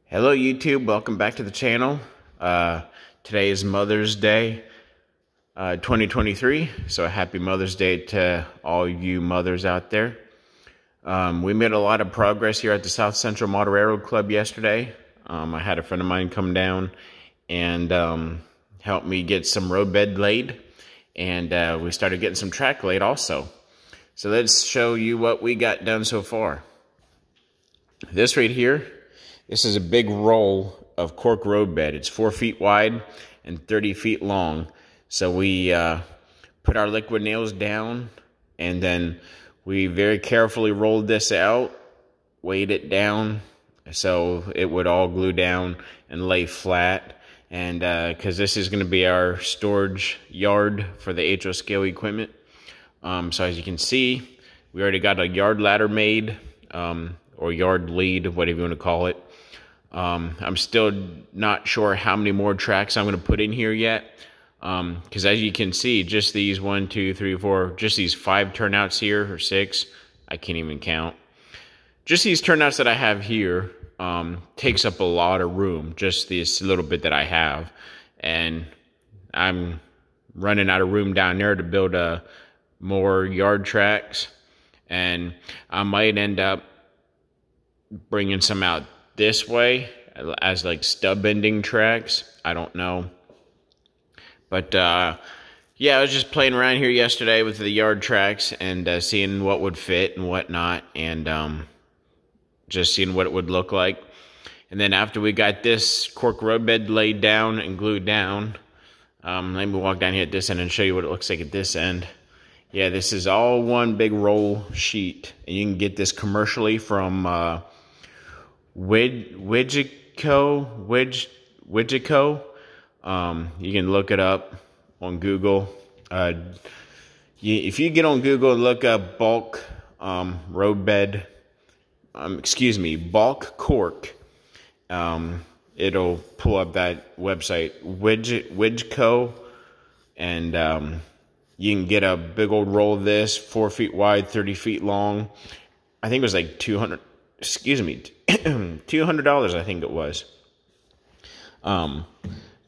Hello YouTube, welcome back to the channel. Today is Mother's Day 2023, so happy Mother's Day to all you mothers out there. We made a lot of progress here at the South Central Model Railroad Club yesterday. I had a friend of mine come down and help me get some roadbed laid, and we started getting some track laid also. So let's show you what we got done so far. This right here, this is a big roll of cork roadbed. It's 4 feet wide and 30 feet long. So we put our liquid nails down, and then we very carefully rolled this out, weighed it down so it would all glue down and lay flat. And because this is going to be our storage yard for the HO scale equipment. So as you can see, we already got a yard ladder made, or yard lead, whatever you want to call it. I'm still not sure how many more tracks I'm going to put in here yet. Because as you can see, just these 1, 2, 3, 4, just these 5 turnouts here, or 6, I can't even count. Just these turnouts that I have here takes up a lot of room, just this little bit that I have. And I'm running out of room down there to build more yard tracks. And I might end up bringing some out this way as like stub bending tracks. I don't know. But yeah, I was just playing around here yesterday with the yard tracks and seeing what would fit and whatnot, and just seeing what it would look like. And then after we got this cork roadbed laid down and glued down, let me walk down here at this end and show you what it looks like at this end. Yeah, this is all one big roll sheet, and you can get this commercially from Widgeco. You can look it up on Google. If you get on Google and look up bulk roadbed, bulk cork, it'll pull up that website, Widgeco, and you can get a big old roll of this, 4 feet wide, 30 feet long. I think it was like $200, I think it was.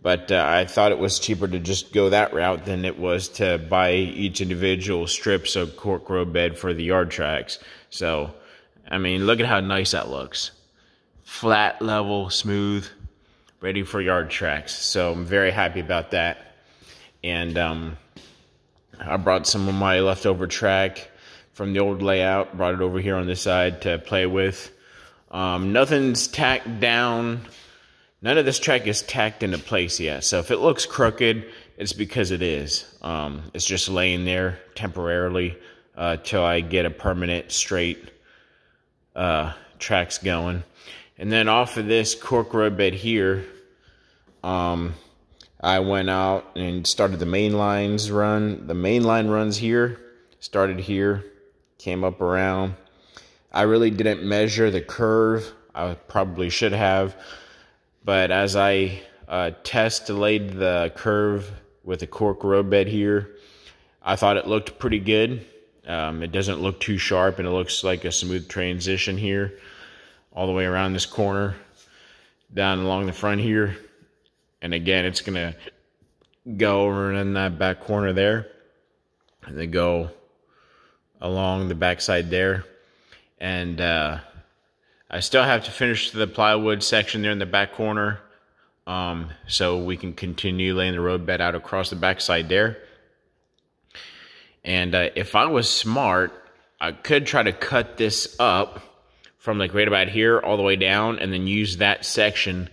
But I thought it was cheaper to just go that route than it was to buy each individual strips of cork roadbed for the yard tracks. So, I mean, look at how nice that looks. Flat, level, smooth, ready for yard tracks. So I'm very happy about that. And I brought some of my leftover track from the old layout, brought it over here on this side to play with. Nothing's tacked down. None of this track is tacked into place yet. So if it looks crooked, it's because it is. It's just laying there temporarily till I get a permanent straight tracks going. And then off of this cork roadbed here, I went out and started the main lines run. The main line runs here, started here, came up around. I really didn't measure the curve. I probably should have. But as I laid the curve with the cork roadbed here, I thought it looked pretty good. It doesn't look too sharp, and it looks like a smooth transition here all the way around this corner, down along the front here. And again, it's going to go over in that back corner there, and then go along the backside there. And I still have to finish the plywood section there in the back corner, so we can continue laying the roadbed out across the backside there. And if I was smart, I could try to cut this up from like right about here all the way down, and then use that section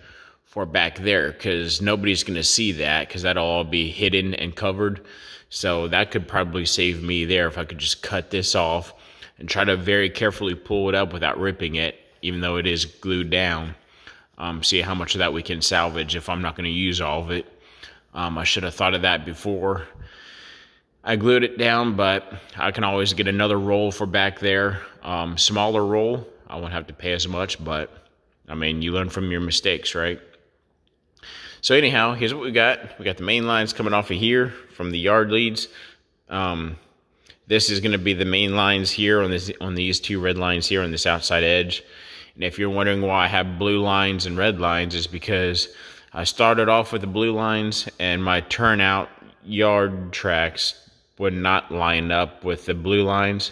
for back there, because nobody's going to see that, because that'll all be hidden and covered. So that could probably save me there if I could just cut this off and try to very carefully pull it up without ripping it, even though it is glued down. See how much of that we can salvage if I'm not going to use all of it. I should have thought of that before I glued it down, but I can always get another roll for back there. Smaller roll, I won't have to pay as much, but I mean, you learn from your mistakes, right? So anyhow, here's what we got. We got the main lines coming off of here from the yard leads. This is going to be the main lines here on these 2 red lines here on this outside edge. And if you're wondering why I have blue lines and red lines, is because I started off with the blue lines and my turnout yard tracks would not line up with the blue lines,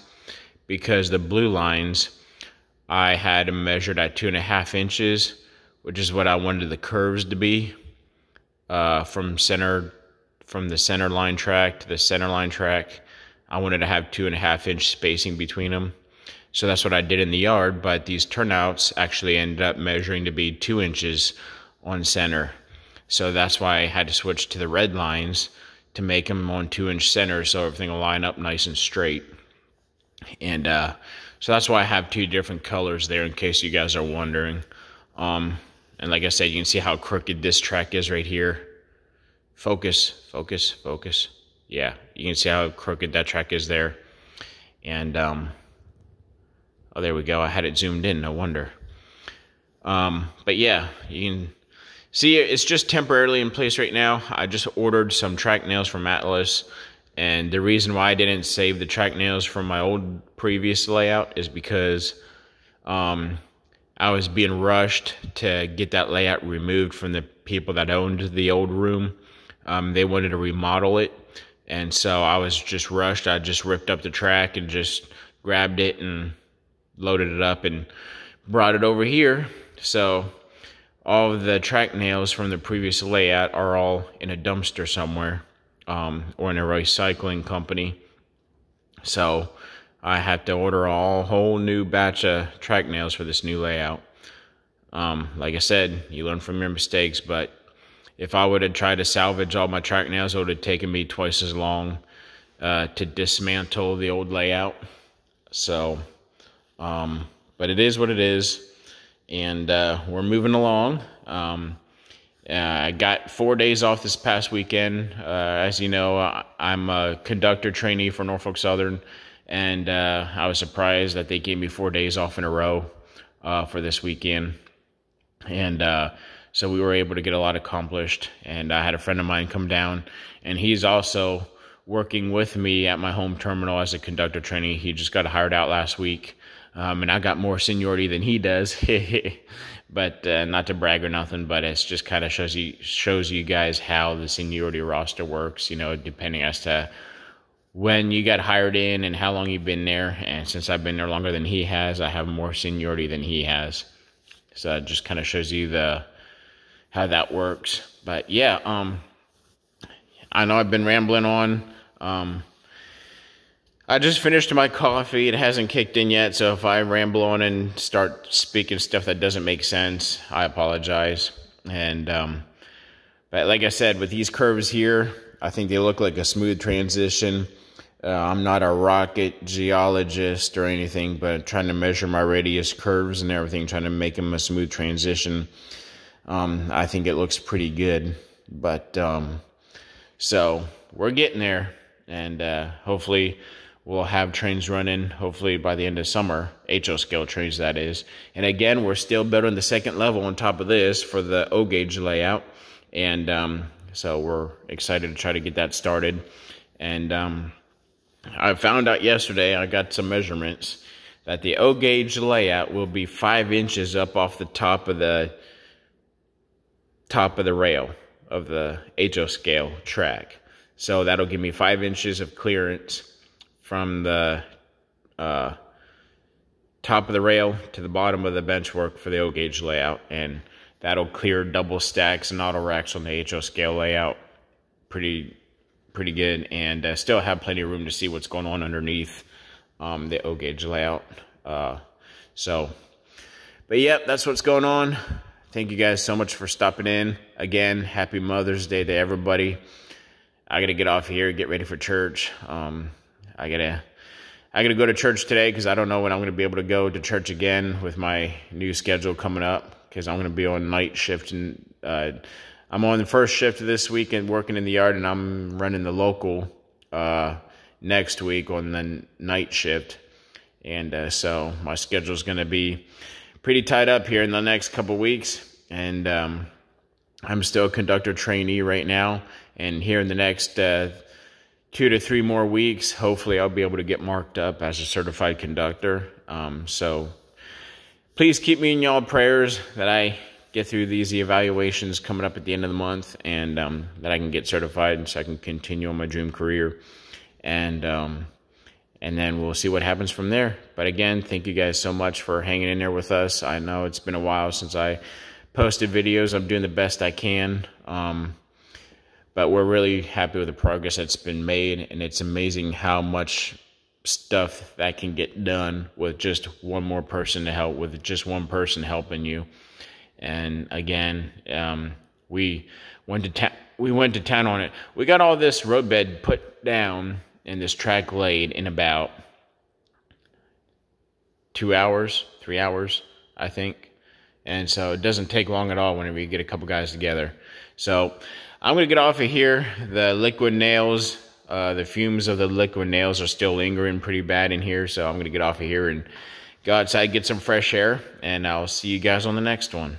because the blue lines I had them measured at 2.5 inches, which is what I wanted the curves to be, from the center line track to the center line track. I wanted to have 2.5-inch spacing between them. So that's what I did in the yard, but these turnouts actually ended up measuring to be 2 inches on center. So that's why I had to switch to the red lines to make them on 2-inch centers so everything will line up nice and straight. And so that's why I have two different colors there, in case you guys are wondering. And like I said, you can see how crooked this track is right here. Focus, focus, focus. Yeah, you can see how crooked that track is there. And oh, there we go. I had it zoomed in, no wonder. But yeah, you can see it's just temporarily in place right now. I just ordered some track nails from Atlas, and the reason why I didn't save the track nails from my old previous layout is because I was being rushed to get that layout removed from the people that owned the old room. They wanted to remodel it, and so I was just rushed. I just ripped up the track and just grabbed it and loaded it up and brought it over here. So all of the track nails from the previous layout are all in a dumpster somewhere, or in a recycling company. So I have to order a whole new batch of track nails for this new layout. Like I said, you learn from your mistakes, but if I would have tried to salvage all my track nails, it would have taken me twice as long to dismantle the old layout. So, but it is what it is, and we're moving along. I got 4 days off this past weekend. As you know, I'm a conductor trainee for Norfolk Southern, and I was surprised that they gave me 4 days off in a row for this weekend. And so we were able to get a lot accomplished, and I had a friend of mine come down, and he's also working with me at my home terminal as a conductor trainee. He just got hired out last week, and I got more seniority than he does. But not to brag or nothing, but it's just kind of shows you guys how the seniority roster works, you know, depending as to when you got hired in and how long you've been there. And since I've been there longer than he has, I have more seniority than he has. So it just kind of shows you how that works. But yeah, I know I've been rambling on. I just finished my coffee. It hasn't kicked in yet, so if I ramble on and start speaking stuff that doesn't make sense, I apologize. And but like I said, with these curves here, I think they look like a smooth transition. I'm not a rocket geologist or anything, but trying to measure my radius curves and everything, trying to make them a smooth transition. I think it looks pretty good. But so we're getting there, and hopefully we'll have trains running, hopefully by the end of summer, HO scale trains, that is. And again, we're still building the second level on top of this for the O gauge layout. And so we're excited to try to get that started. And I found out yesterday, I got some measurements, that the O gauge layout will be 5 inches up off the top of the rail of the HO scale track. So that'll give me 5 inches of clearance from the top of the rail to the bottom of the benchwork for the O gauge layout, and that'll clear double stacks and auto racks on the HO scale layout pretty good, and still have plenty of room to see what's going on underneath the O gauge layout. So, but yep, that's what's going on. Thank you guys so much for stopping in. Again, happy Mother's Day to everybody. I gotta get off here, get ready for church. I gotta go to church today because I don't know when I'm gonna be able to go to church again with my new schedule coming up, because I'm gonna be on night shift, and I'm on the first shift of this week and working in the yard, and I'm running the local next week on the night shift. And so my schedule is gonna be pretty tied up here in the next couple weeks. And I'm still a conductor trainee right now, and here in the next 2 to 3 more weeks, hopefully I'll be able to get marked up as a certified conductor. So please keep me in y'all prayers that I get through these evaluations coming up at the end of the month, and that I can get certified so I can continue on my dream career. And then we'll see what happens from there. But again, thank you guys so much for hanging in there with us. I know it's been a while since I posted videos. I'm doing the best I can. But we're really happy with the progress that's been made, and it's amazing how much stuff that can get done with just one more person to help, with just one person helping you. And again, we went to town on it. We got all this roadbed put down and this track laid in about 2 hours, 3 hours, I think. And so it doesn't take long at all whenever you get a couple guys together. So I'm going to get off of here. The liquid nails, the fumes of the liquid nails are still lingering pretty bad in here. So I'm going to get off of here and go outside, get some fresh air, and I'll see you guys on the next one.